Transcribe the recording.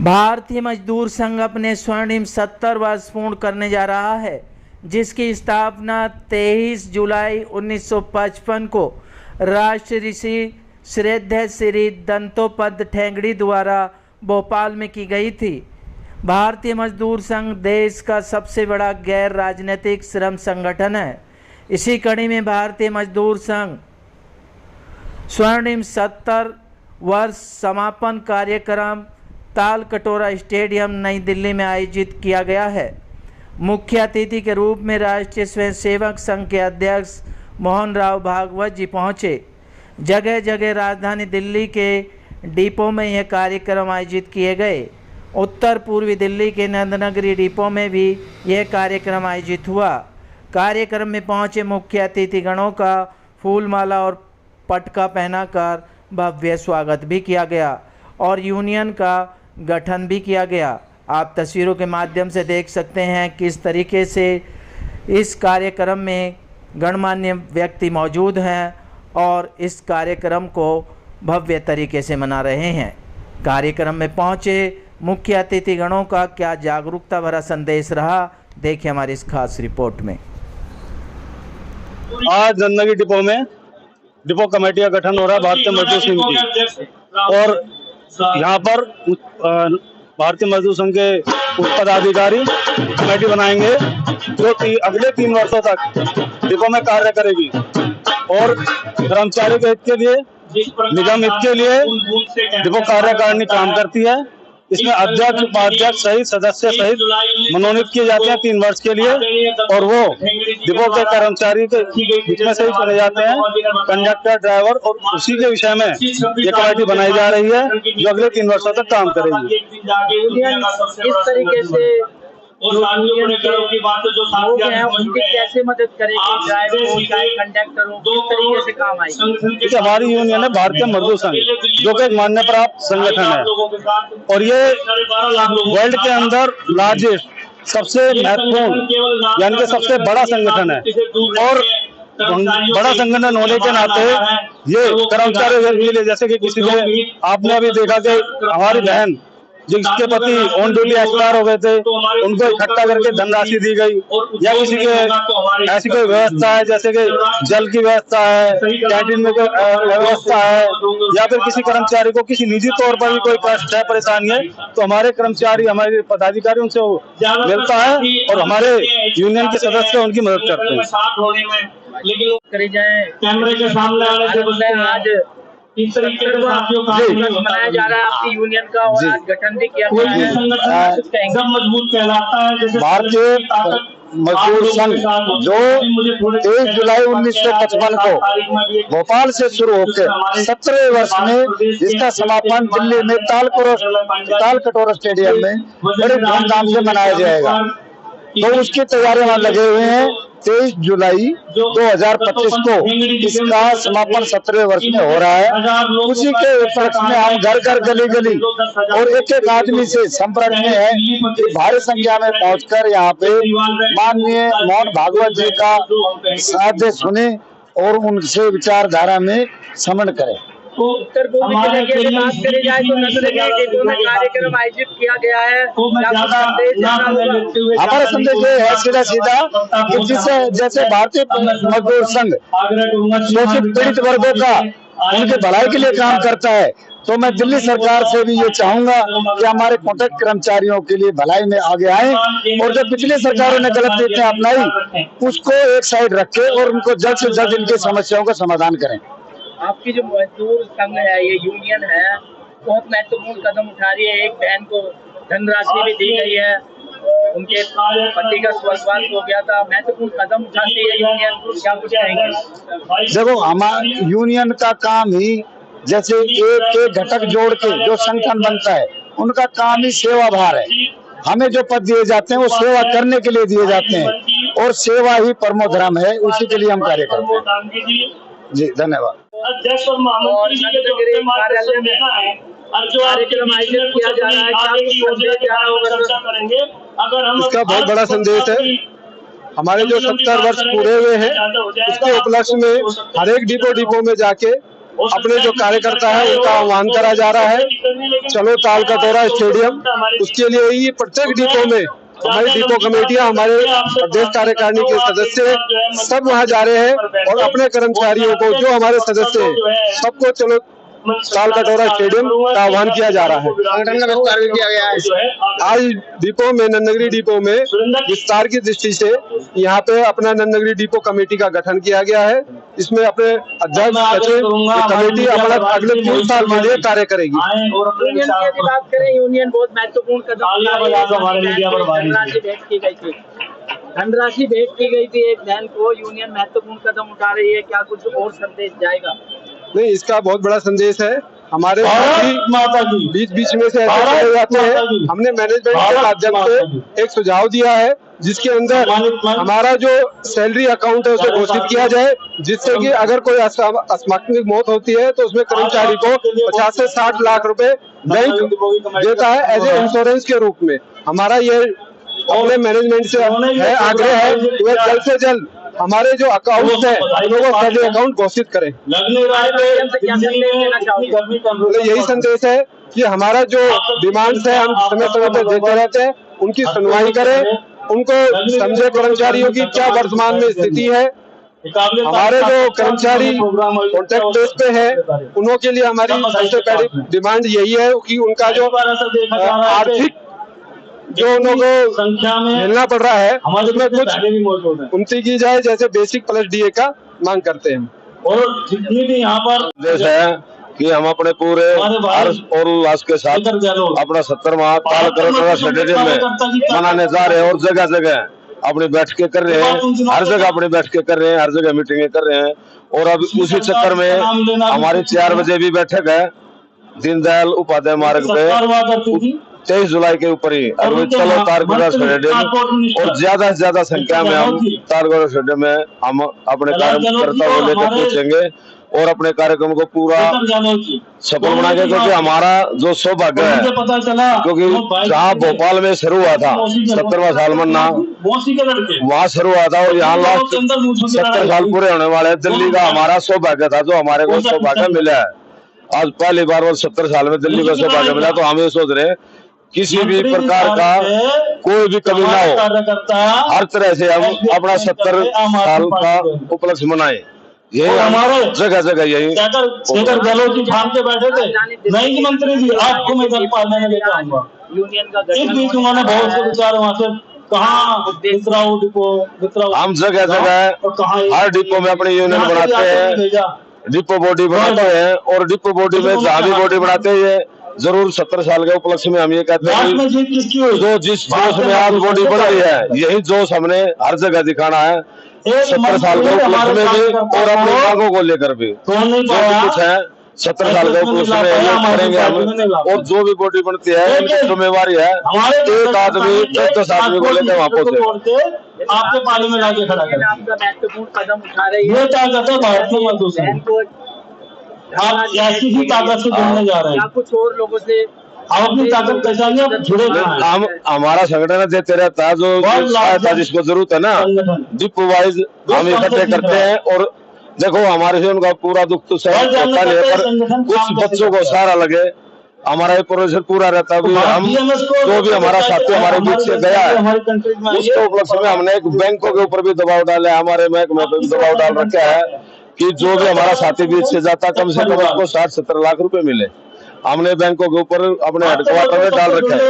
भारतीय मजदूर संघ अपने स्वर्णिम 70 वर्ष पूर्ण करने जा रहा है, जिसकी स्थापना 23 जुलाई 1955 को राष्ट्र ऋषि श्रद्धेय श्री दत्तोपंत ठेंगड़ी द्वारा भोपाल में की गई थी। भारतीय मजदूर संघ देश का सबसे बड़ा गैर राजनीतिक श्रम संगठन है। इसी कड़ी में भारतीय मजदूर संघ स्वर्णिम 70 वर्ष समापन कार्यक्रम ताल कटोरा स्टेडियम नई दिल्ली में आयोजित किया गया है। मुख्य अतिथि के रूप में राष्ट्रीय स्वयंसेवक संघ के अध्यक्ष मोहन राव भागवत जी पहुंचे। जगह जगह राजधानी दिल्ली के डिपो में यह कार्यक्रम आयोजित किए गए। उत्तर पूर्वी दिल्ली के नंदनगरी डिपो में भी यह कार्यक्रम आयोजित हुआ। कार्यक्रम में पहुंचे मुख्य अतिथिगणों का फूलमाला और पटका पहनाकर भव्य स्वागत भी किया गया और यूनियन का गठन भी किया गया। आप तस्वीरों के माध्यम से देख सकते हैं किस तरीके से इस कार्यक्रम में गणमान्य व्यक्ति मौजूद हैं और इस कार्यक्रम को भव्य तरीके से मना रहे हैं। कार्यक्रम में पहुंचे मुख्य अतिथिगणों का क्या जागरूकता भरा संदेश रहा, देखिए हमारी इस खास रिपोर्ट में। आज नंदनगरी डिपो में डिपो कमेटी का गठन हो रहा है भारतीय मजदूर संघ की, और यहाँ पर भारतीय मजदूर संघ के पदाधिकारी कमेटी बनाएंगे जो कि अगले 3 वर्षों तक डिपो में कार्य करेगी और कर्मचारी के हित के लिए, निगम हित के लिए डिपो कार्यकारिणी काम करती है। इसमें अध्यक्ष, उपाध्यक्ष सहित सदस्य सहित मनोनीत किए जाते हैं 3 वर्ष के लिए, और वो डिपो के कर्मचारी के बीच में से ही चुने जाते हैं, कंडक्टर, ड्राइवर, और उसी के विषय में ये कमेटी बनाई जा रही है जो अगले 3 वर्षों तक काम करेगी। इस तरीके से उनकी कैसे मदद करेगी, ड्राइवर हो चाहे कंडक्टर हो, किस तरीके से काम आएगी? हमारी यूनियन है भारतीय मजदूर संघ, जो कि एक मान्य प्राप्त संगठन है और ये वर्ल्ड के अंदर लार्जेस्ट, सबसे महत्वपूर्ण यानी कि सबसे बड़ा संगठन है। और बड़ा संगठन होने के नाते ये कर्मचारी के लिए, जैसे कि किसी ने, आपने अभी देखा कि हमारी बहन जिसके पति ऑन ड्यूटी एक्सपायर हो गए थे, उनको इकट्ठा करके धनराशि दी गई, या किसी के ऐसी कोई व्यवस्था है जैसे कि जल की व्यवस्था है, कैंटीन में कोई व्यवस्था है, या फिर किसी कर्मचारी को किसी निजी तौर पर भी कोई कष्ट है, परेशानी है, तो हमारे कर्मचारी, हमारे पदाधिकारी उनसे मिलता है और हमारे यूनियन के सदस्य उनकी मदद करते हैं। करी जाए कैमरे के सामने आने से आज इस तरीके से साथियों का मनाया जा रहा है आपकी यूनियन का, और आज गठन भी किया गया है। संगठन मजबूत कहलाता है। जैसे भारतीय मजदूर संघ जो 23 जुलाई 1955 को भोपाल से शुरू होकर 17वें वर्ष में इसका समापन दिल्ली में ताल कटोरा स्टेडियम में बड़े धूमधाम से मनाया जाएगा। तो उसकी तैयारियां लगे हुए हैं। 23 जुलाई 2025 को इसका समापन 17वें वर्ष में हो रहा है। उसी के उपलक्ष्य में हम घर घर, गली गली और एक एक आदमी से संपर्क में है कि भारी संख्या में पहुंचकर यहाँ पे माननीय मोहन भागवत जी का साध्य सुने और उनसे विचारधारा में श्रवण करें। उत्तर पूर्वी जिले की बात करी जाए तो नंदनगरी डिपो में कार्यक्रम आयोजित किया गया है। हमारा संदेश ये है सीधा कि जिससे जैसे भारतीय मजदूर संघ शोषित पीड़ित वर्गों का उनके भलाई के लिए काम करता है, तो मैं दिल्ली सरकार से भी ये चाहूंगा कि हमारे कॉन्ट्रैक्ट कर्मचारियों के लिए भलाई में आगे आए, और जो पिछली सरकारों ने गलत नीतियां अपनाई उसको एक साइड रखे और उनको जल्द से जल्द इनकी समस्याओं का समाधान करें। आपकी जो मजदूर संघ है, ये यूनियन है, बहुत महत्वपूर्ण कदम उठा रही है। एक बहन को धनराशि भी दी गई है, उनके पति का स्वर्गवास हो गया था, महत्वपूर्ण कदम उठाती है यूनियन, क्या कुछ कहेंगे? देखो, हमारे यूनियन का काम ही जैसे एक घटक जोड़ के जो संगठन बनता है, उनका काम ही सेवा भार है। हमें जो पद दिए जाते हैं वो सेवा करने के लिए दिए जाते हैं, और सेवा ही परमो धर्म है, उसी के लिए हम कार्य करते हैं। जी, धन्यवाद। और कार्यालय में जो कार्यक्रम आयोजित किया जा रहा है, इसका बहुत बड़ा संदेश है। हमारे जो 70 वर्ष पूरे हुए हैं, उसके उपलक्ष्य में हर एक डिपो में जाके अपने जो कार्यकर्ता है उनका आह्वान करा जा रहा है, चलो ताल कटोरा स्टेडियम। उसके लिए ही प्रत्येक डिपो में हमारी डिपो कमेटियां, हमारे प्रदेश कार्यकारिणी के सदस्य सब वहां जा रहे हैं और अपने कर्मचारियों को, जो हमारे सदस्य हैं, सबको चलो ताल कटोरा स्टेडियम का आह्वान किया जा रहा है। संगठन का विस्तार भी किया गया है। आज डिपो में, नन्नगिरी डिपो में विस्तार की दृष्टि से यहाँ पे अपना नन्नगिरी डिपो कमेटी का गठन किया गया है। इसमें अपने अध्यक्ष सचिव कमेटी अपना अगले 3 साल के लिए कार्य करेगी। यूनियन की बात करें, यूनियन बहुत महत्वपूर्ण कदम धनराशि भेंट की गई थी एक बहन को। यूनियन महत्वपूर्ण कदम उठा रही है, क्या कुछ और संदेश जाएगा? नहीं, इसका बहुत बड़ा संदेश है। हमारे बीच बीच में से ऐसे चले जाते हैं। हमने मैनेजमेंट के माध्यम से एक सुझाव दिया है, जिसके अंदर हमारा जो सैलरी अकाउंट है उसे घोषित किया जाए, जिससे कि अगर कोई आकस्मिक मौत होती है तो उसमें कर्मचारी को 50 से 60 लाख रुपए बैंक देता है एज ए इंश्योरेंस के रूप में। हमारा ये अपने मैनेजमेंट से है, आग्रह है कि वे जल्द से जल्द हमारे जो अकाउंट है उनको सैलरी अकाउंट घोषित करें। यही संदेश है कि हमारा जो डिमांड्स है हम समय समय पर देते रहते हैं, उनकी सुनवाई करें, उनको समझे कर्मचारियों की क्या वर्तमान में स्थिति है। हमारे जो कर्मचारी कॉन्ट्रैक्ट बेस पे है उन्हों के लिए हमारी सबसे पहली डिमांड यही है कि उनका जो आर्थिक जो उन्हों को संख्या में मिलना पड़ रहा है उसमें कुछ उन्नति की जाए, जैसे बेसिक प्लस डीए का मांग करते हैं। और जितनी भी यहाँ पर देश है कि हम अपने पूरे हर्ष और उल्लास के साथ अपना 70वां ताल कटोरा स्टेडियम में मनाने जा रहे हैं और जगह जगह अपनी बैठकें कर रहे हैं, हर जगह अपनी बैठकें कर रहे हैं, हर जगह मीटिंगें कर रहे हैं। और अब उसी चक्कर में हमारी 4 बजे भी बैठक है दीनदयाल उपाध्याय मार्ग पे 23 जुलाई के ऊपर ही। अब चलो ताल कटोरा स्टेडियम और ज्यादा से ज्यादा संख्या में हम ताल कटोरा स्टेडियम में हम अपने कार्यकर्ताओं को लेकर पहुंचेंगे और अपने कार्यक्रम को पूरा सफल बनाएंगे, क्योंकि हमारा जो सौभाग्य है, क्योंकि जहाँ भोपाल में शुरू हुआ था 70वां साल मनाना वहाँ शुरू हुआ था और यहाँ लास्ट 70 साल पूरे होने वाले हैं। दिल्ली का हमारा सौभाग्य था, जो हमारे को सौभाग्य मिला है। आज पहली बार और 70 साल में दिल्ली का सौभाग्य मिला, तो हम ये सोच रहे हैं किसी भी प्रकार का कोई भी कमी ना हो, हर तरह से हम अपना 70 साल का उपलक्ष्य मनाएं। ये हमारे जगह जगह यही शेखर गहलोत जी ठान के बैठे थे, नहीं मंत्री जी आपको मैं जल पालने में लेकर आऊंगा। यूनियन का इस बीच उन्होंने बहुत से विचार वहाँ से कहाँ डिपो हम जगह जगह हर डिपो में अपनी यूनियन बनाते हैं, डिपो बॉडी बनाते हैं और डिपो बॉडी में जहाँ भी बॉडी बनाते हैं जरूर 70 साल के उपलक्ष्य में हम ये कहते हैं जो जिस जोश में आज बॉडी बन रही है, यही जोश हमने हर जगह दिखाना है 70 साल के उपलक्ष्य में भी और अपनी मांगों को लेकर भी। जो भी कुछ है 70 साल के उपलक्ष्य में करेंगे हम, और जो भी बॉडी बनती है उनकी जिम्मेवारी है एक आदमी 10 आदमी को लेकर वहाँ पहुंचे आपके पानी में लाके खड़ा करें। आपका महत्वपूर्ण कदम उठा रही है, ये क्या कहते हैं भारतीय मजदूर आप ऐसी ही ताकत से जुड़ने जा रहे हैं। कुछ और लोगों से हम अपनी ताकत पहचानिए, आप जुड़े हम हमारा संगठन देते रहता है जो सहायता जिसको जरूरत है ना, डिपो वाइज हम इकट्ठे करते हैं। और देखो हमारे से उनका पूरा दुख तो सहन होता है, पर कुछ बच्चों को सहारा लगे हमारा ये प्रोजेक्ट पूरा रहता है। हम जो भी हमारा साथी हमारे बीच से गया है उसके उपलक्ष्य में हमने एक बैंकों के ऊपर भी दबाव डाला है, हमारे महकमे पे भी दबाव डाल रखा है कि जो भी हमारा साथी बीच से जाता कम से कम उसको 60-70 लाख रुपए मिले। हमने बैंकों के ऊपर अपने हेडक्वार्टर में डाल रखा है।